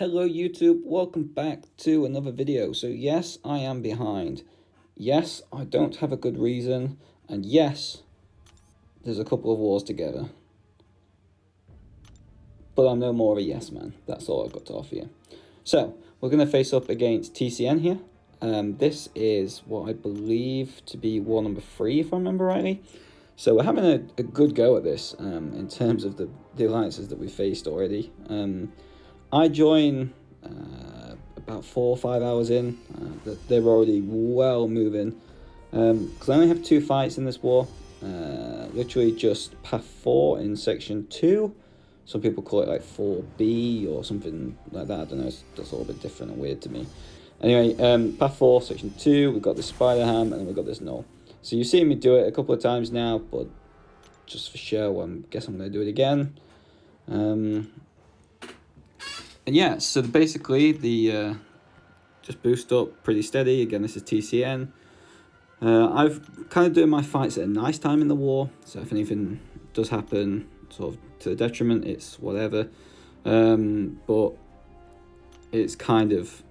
Hello YouTube, welcome back to another video. So yes, I am behind. Yes, I don't have a good reason. And yes, there's a couple of wars together. But I'm no more of a yes man. That's all I've got to offer you. So, we're going to face up against TCN here. This is what I believe to be war number 3, if I remember rightly. So we're having a good go at this in terms of the alliances that we faced already. I join about 4 or 5 hours in. They're already well moving. Because I only have 2 fights in this war. Literally just path 4 in section 2. Some people call it like 4B or something like that. I don't know. That's all a bit different and weird to me. Anyway, path 4, section 2. We've got this spider ham and then we've got this null. So you've seen me do it a couple of times now, but just for show, I guess I'm going to do it again. And yeah, so basically the just boost up pretty steady. Again, this is TCN. I've kind of doing my fights at a nice time in the war, so if anything does happen sort of to the detriment, it's whatever. But it's kind of,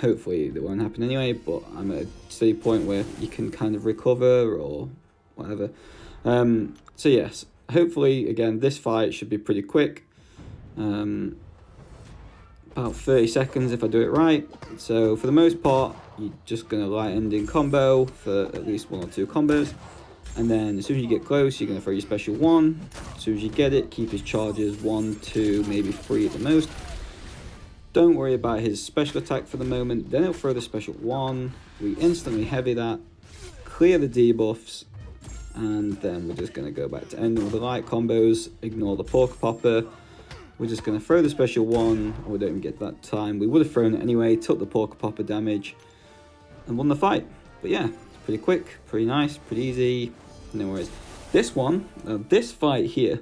hopefully it won't happen anyway, but I'm at a steady point where you can kind of recover or whatever. So yes, hopefully, again, this fight should be pretty quick. About 30 seconds if I do it right. So for the most part, you're just going to light ending combo for at least 1 or 2 combos. And then as soon as you get close, you're going to throw your special 1. As soon as you get it, keep his charges 1, 2, maybe 3 at the most. Don't worry about his special attack for the moment. Then he'll throw the special 1. We instantly heavy that, clear the debuffs, and then we're just going to go back to ending with the light combos, ignore the pork popper. We're just going to throw the special 1, or we don't even get that time. We would have thrown it anyway, took the pork popper damage, and won the fight. But yeah, it's pretty quick, pretty nice, pretty easy, no worries. This one, this fight here,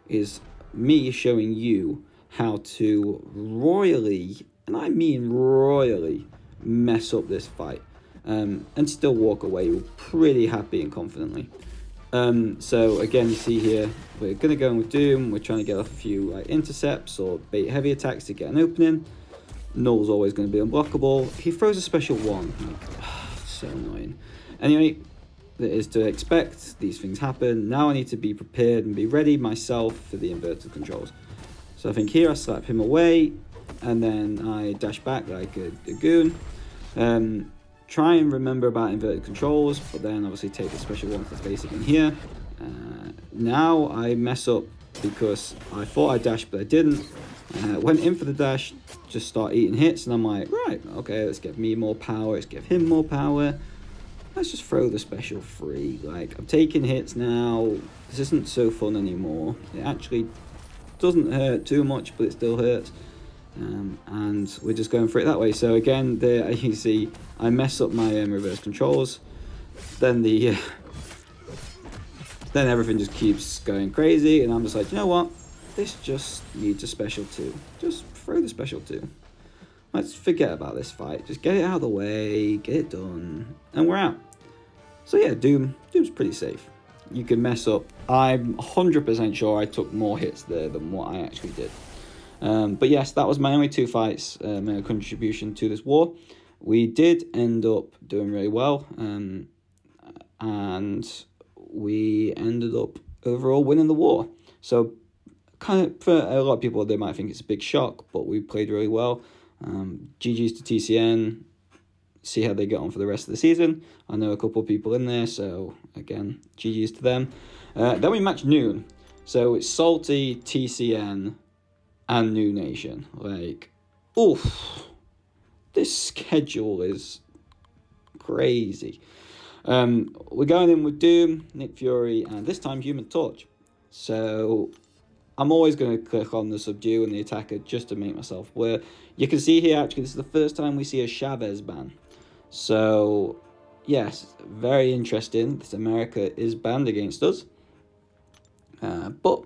is me showing you how to royally, and I mean royally, mess up this fight. And still walk away pretty happy and confidently. So again, you see here, we're going to go in with Doom. We're trying to get off a few like intercepts or bait heavy attacks to get an opening. Null's always going to be unblockable. He throws a special 1. Like, so annoying. Anyway, that is to expect. These things happen. Now I need to be prepared and be ready myself for the inverted controls. So I think here I slap him away, and then I dash back like a goon. Try and remember about inverted controls, but then obviously take the special 1 to the face again here. Now I mess up because I thought I dashed, but I didn't. Went in for the dash, just start eating hits, and I'm like, right, okay, let's give me more power, let's give him more power. Let's just throw the special 3. Like, I'm taking hits now. This isn't so fun anymore. It actually doesn't hurt too much, but it still hurts. And we're just going for it that way. So again, there you can see I mess up my reverse controls. Then then everything just keeps going crazy, and I'm just like, you know what? This just needs a special 2. Just throw the special 2. Let's forget about this fight. Just get it out of the way, get it done, and we're out. So yeah, Doom's pretty safe. You can mess up. I'm 100% sure I took more hits there than what I actually did. But yes, that was my only 2 fights, my contribution to this war. We did end up doing really well, and we ended up overall winning the war. So kind of, for a lot of people, they might think it's a big shock, but we played really well. GG's to TCN. See how they get on for the rest of the season. I know a couple of people in there, so again, GG's to them. Then we match Noon. So it's Salty, TCN, and New Nation. Like, oof, this schedule is crazy. We're going in with Doom, Nick Fury, and this time Human Torch. So I'm always going to click on the Subdue and the Attacker just to make myself aware. You can see here, actually, this is the first time we see a Chavez ban. So, yes, very interesting. This America is banned against us. But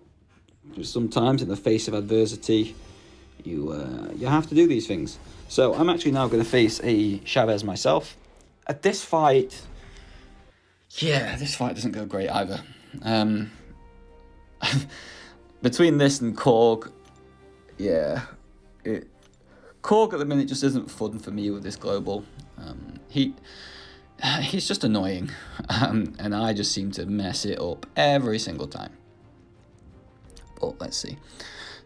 sometimes in the face of adversity, you have to do these things. So I'm actually now going to face a Chavez myself. At this fight, this fight doesn't go great either. Between this and Korg, Korg at the minute just isn't fun for me with this global. He's just annoying, and I just seem to mess it up every single time. But let's see.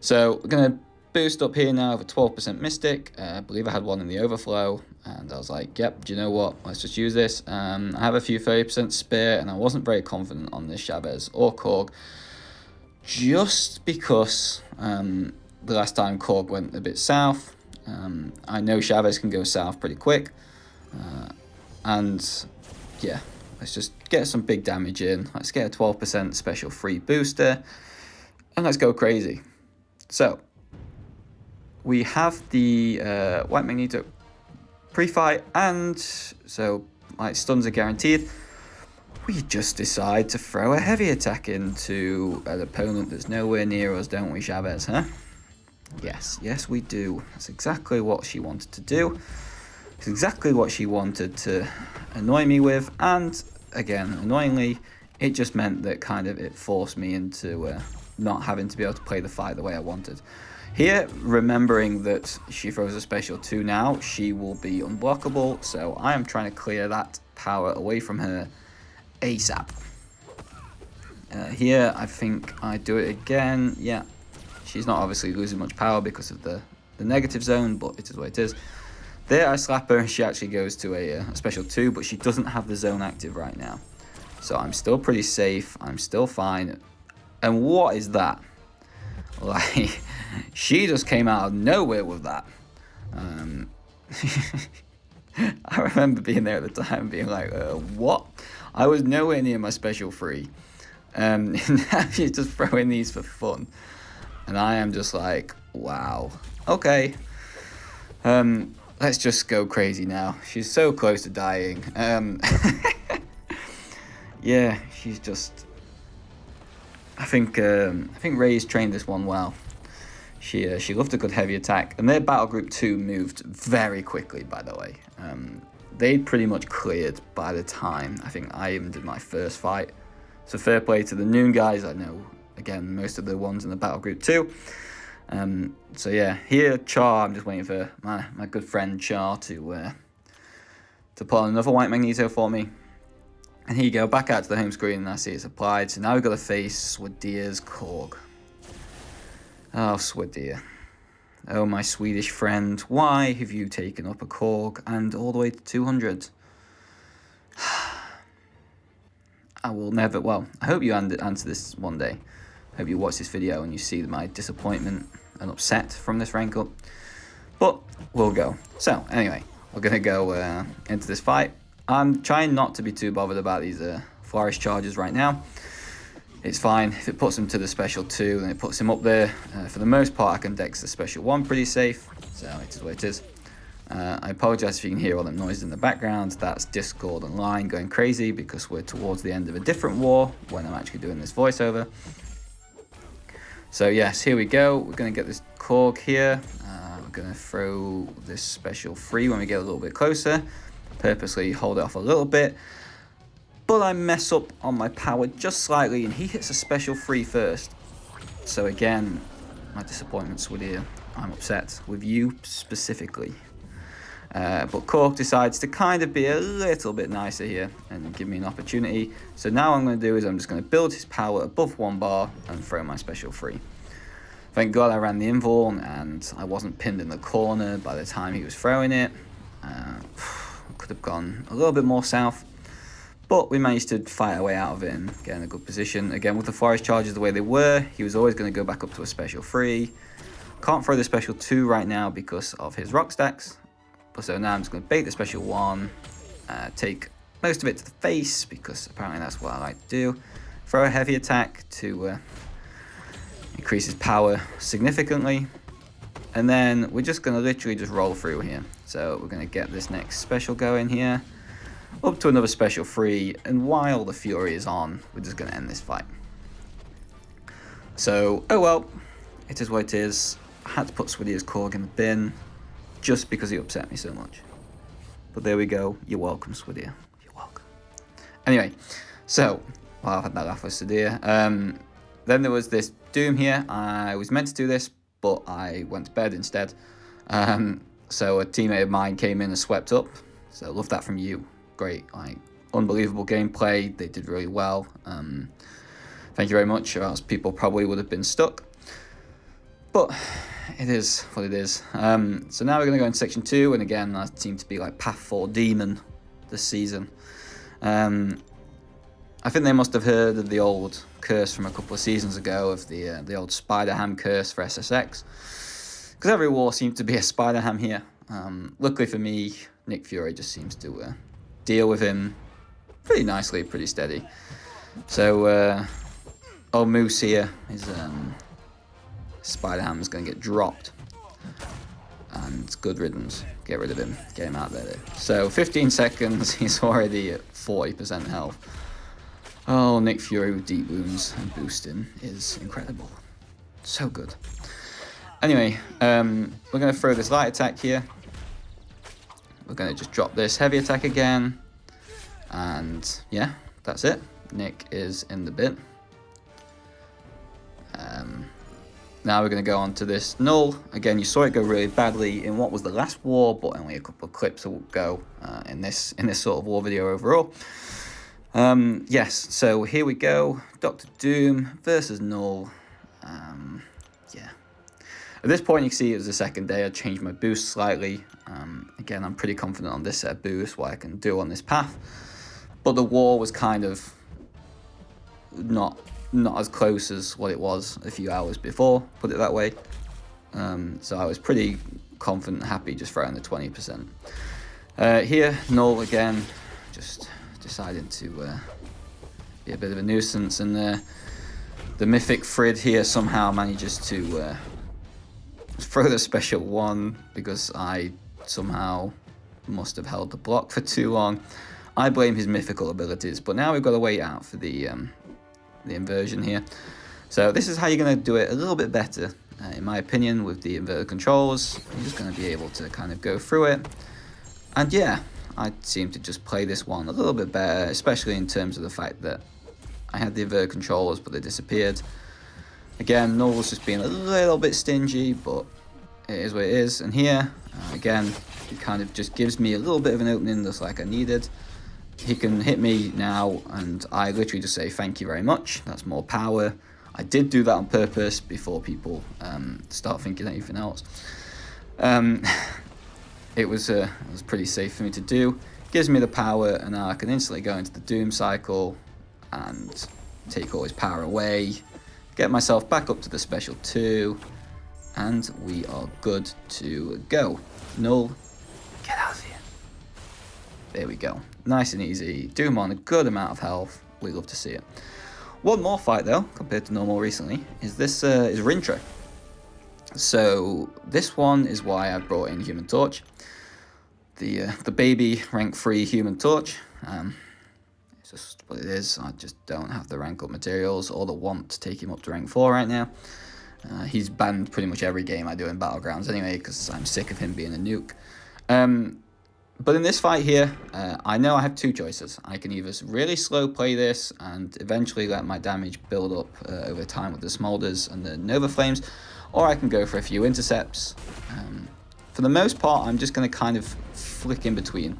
So we're going to boost up here now with 12% Mystic. I believe I had one in the overflow, and I was like, yep, do you know what? Let's just use this. I have a few 30% spare, and I wasn't very confident on this Chavez or Korg, just because the last time Korg went a bit south. I know Chavez can go south pretty quick. And yeah, let's just get some big damage in. Let's get a 12% special free booster, and let's go crazy. So we have the White Magneto pre-fight, and so like stuns are guaranteed. We just decide to throw a heavy attack into an opponent that's nowhere near us, don't we, Chavez, huh? Yes we do. That's exactly what she wanted to do. It's exactly what she wanted to annoy me with, and again, annoyingly, it just meant that kind of it forced me into not having to be able to play the fight the way I wanted. Here, remembering that she throws a special 2 now, she will be unblockable, so I am trying to clear that power away from her ASAP. Here, I think I do it again. Yeah, she's not obviously losing much power because of the negative zone, but it is what it is. There I slap her and she actually goes to a special 2, but she doesn't have the zone active right now. So I'm still pretty safe, I'm still fine. And what is that? Like, she just came out of nowhere with that. I remember being there at the time being like, what? I was nowhere near my special 3. Now she's just throwing these for fun. And I am just like, wow, okay. Let's just go crazy now. She's so close to dying. Yeah, she's just. I think Ray's trained this one well. She loved a good heavy attack, and their battle group 2 moved very quickly. By the way, they'd pretty much cleared by the time I think I even did my first fight. So fair play to the Noon guys. I know again most of the ones in the battle group 2. So yeah, here Char, I'm just waiting for my good friend Char to pull on another White Magneto for me. And here you go, back out to the home screen, and I see it's applied. So now we've got to face Swedeah's Korg. Oh, Swedeah. Oh, my Swedish friend, why have you taken up a Korg and all the way to 200? I will never, well, I hope you answer this one day. I hope you watch this video and you see my disappointment and upset from this rank up. But we'll go. So anyway, we're going to go into this fight. I'm trying not to be too bothered about these flourish charges right now. It's fine. If it puts him to the special 2, then it puts him up there. For the most part, I can dex the special 1 pretty safe. So it is what it is. I apologize if you can hear all the noise in the background. That's Discord and Line going crazy because we're towards the end of a different war when I'm actually doing this voiceover. So yes, here we go. We're going to get this Korg here. We're going to throw this special 3 when we get a little bit closer. Purposely hold it off a little bit. But I mess up on my power just slightly, and he hits a special 3 first. So again, my disappointment, Swedeah. I'm upset with you specifically. But Korg decides to kind of be a little bit nicer here and give me an opportunity. So now what I'm going to do is I'm just going to build his power above 1 bar and throw my special 3. Thank God I ran the invuln and I wasn't pinned in the corner by the time he was throwing it. Could have gone a little bit more south. But we managed to fight our way out of it and get in a good position. Again, with the forest charges the way they were, he was always going to go back up to a special 3. Can't throw the special 2 right now because of his rock stacks. So now I'm just going to bait the special 1, take most of it to the face, because apparently that's what I like to do. Throw a heavy attack to increase his power significantly. And then we're just going to literally just roll through here. So we're going to get this next special going here. Up to another special 3, and while the Fury is on, we're just going to end this fight. So, oh well, it is what it is. I had to put Swedeah's Korg in the bin, just because he upset me so much. But there we go. You're welcome, Swedeah. You're welcome. Anyway, so, well, I've had that laugh with Swedeah. Then there was this Doom here. I was meant to do this, but I went to bed instead. So a teammate of mine came in and swept up. So love that from you. Great, like unbelievable gameplay. They did really well. Thank you very much, or else people probably would have been stuck. But it is what it is. So now we're going to go into section 2, and again, that seemed to be like Path 4 Demon this season. I think they must have heard of the old curse from a couple of seasons ago of the old Spider Ham curse for SSX. Because every war seems to be a Spider Ham here. Luckily for me, Nick Fury just seems to deal with him pretty nicely, pretty steady. So, old Moose here is Spider Ham is going to get dropped. And good riddance. Get rid of him. Get him out there. So 15 seconds, he's already at 40% health. Oh, Nick Fury with deep wounds and boosting is incredible. So good. Anyway, we're going to throw this light attack here. We're going to just drop this heavy attack again. And yeah, that's it. Nick is in the bin. Now we're going to go on to this null. Again, you saw it go really badly in what was the last war, but only a couple of clips will go in this sort of war video overall. Yes, so here we go. Dr. Doom versus Null. Yeah. At this point, you can see it was the second day. I changed my boost slightly. Again, I'm pretty confident on this set of boosts, what I can do on this path. But the war was kind of not as close as what it was a few hours before, put it that way. So I was pretty confident, happy just throwing the 20%. Here, Null again, just decided to be a bit of a nuisance, and the mythic Frid here somehow manages to throw the special one because I somehow must have held the block for too long. I blame his mythical abilities, but now we've got to wait out for the inversion here. So this is how you're going to do it a little bit better, in my opinion, with the inverted controls. You're just going to be able to kind of go through it. And yeah, I seem to just play this one a little bit better, especially in terms of the fact that I had the inverted controls, but they disappeared. Again, Null's just being a little bit stingy, but it is what it is. And here, again, it kind of just gives me a little bit of an opening just like I needed. He can hit me now, and I literally just say thank you very much. That's more power. I did do that on purpose before people start thinking anything else. It was pretty safe for me to do. Gives me the power, and now I can instantly go into the Doom cycle and take all his power away. Get myself back up to the special 2, and we are good to go. Null, get out of here. There we go. Nice and easy. Doom on a good amount of health. We love to see it. One more fight though, compared to normal recently, is this is Rintra. So this one is why I brought in Human Torch. The baby rank 3 Human Torch. It's just what it is. I just don't have the rank up materials or the want to take him up to rank 4 right now. He's banned pretty much every game I do in Battlegrounds anyway, because I'm sick of him being a nuke. But in this fight here, I know I have two choices. I can either really slow play this and eventually let my damage build up over time with the Smolders and the Nova Flames, or I can go for a few intercepts. For the most part, I'm just going to kind of flick in between.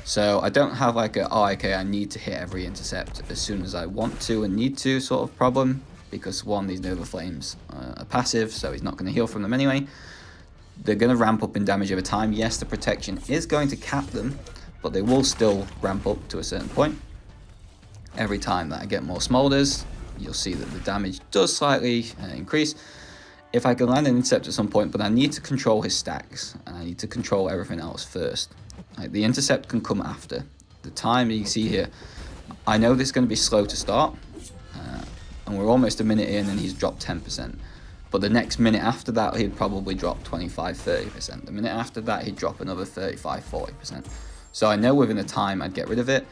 So I don't have like a, oh, okay, I need to hit every intercept as soon as I want to and need to sort of problem, because one, these Nova Flames are passive, so he's not going to heal from them anyway. They're going to ramp up in damage over time. Yes, the protection is going to cap them, but they will still ramp up to a certain point. Every time that I get more Smolders, you'll see that the damage does slightly increase. If I can land an intercept at some point, but I need to control his stacks, and I need to control everything else first. Like, the intercept can come after. The time you see here, I know this is going to be slow to start, and we're almost a minute in and he's dropped 10%. But the next minute after that, he'd probably drop 25-30%. The minute after that, he'd drop another 35-40%. So I know within a time I'd get rid of it.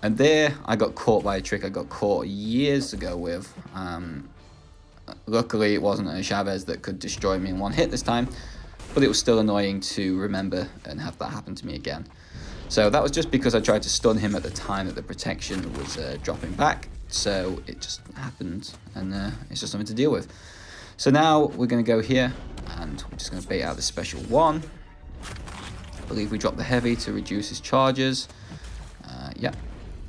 And there, I got caught by a trick I got caught years ago with. Luckily, it wasn't a Chavez that could destroy me in one hit this time. But it was still annoying to remember and have that happen to me again. So that was just because I tried to stun him at the time that the protection was dropping back. So it just happened, and it's just something to deal with. So now we're going to go here, and we're just going to bait out the special one. believe we dropped the heavy to reduce his charges. Yeah.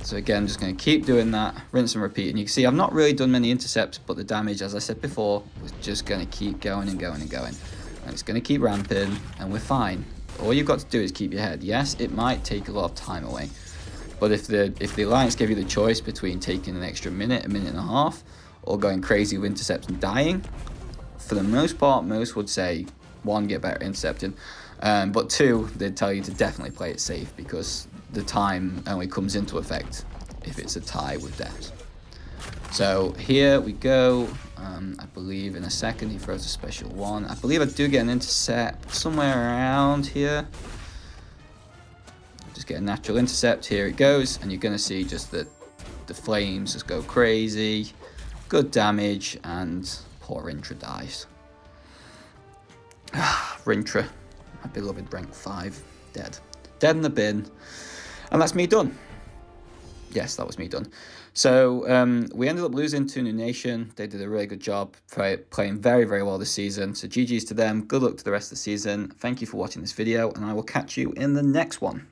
So again, just going to keep doing that, rinse and repeat. And you can see I've not really done many intercepts, but the damage, as I said before, was just going to keep going and going and going. And it's going to keep ramping, and we're fine. All you've got to do is keep your head. Yes, it might take a lot of time away. But if the Alliance gave you the choice between taking an extra minute, a minute and a half, or going crazy with intercepts and dying, for the most part, most would say, 1, get better intercepting. But 2, they'd tell you to definitely play it safe, because the time only comes into effect if it's a tie with deaths. So here we go. I believe in a second he throws a special 1. I believe I do get an intercept somewhere around here. Just get a natural intercept. Here it goes, and you're going to see just that the flames just go crazy. Good damage, and poor Rintra dies. Rintra, my beloved rank 5, dead. Dead in the bin. And that's me done. Yes, that was me done. So we ended up losing to New Nation. They did a really good job playing very, very well this season. So GG's to them. Good luck to the rest of the season. Thank you for watching this video, and I will catch you in the next one.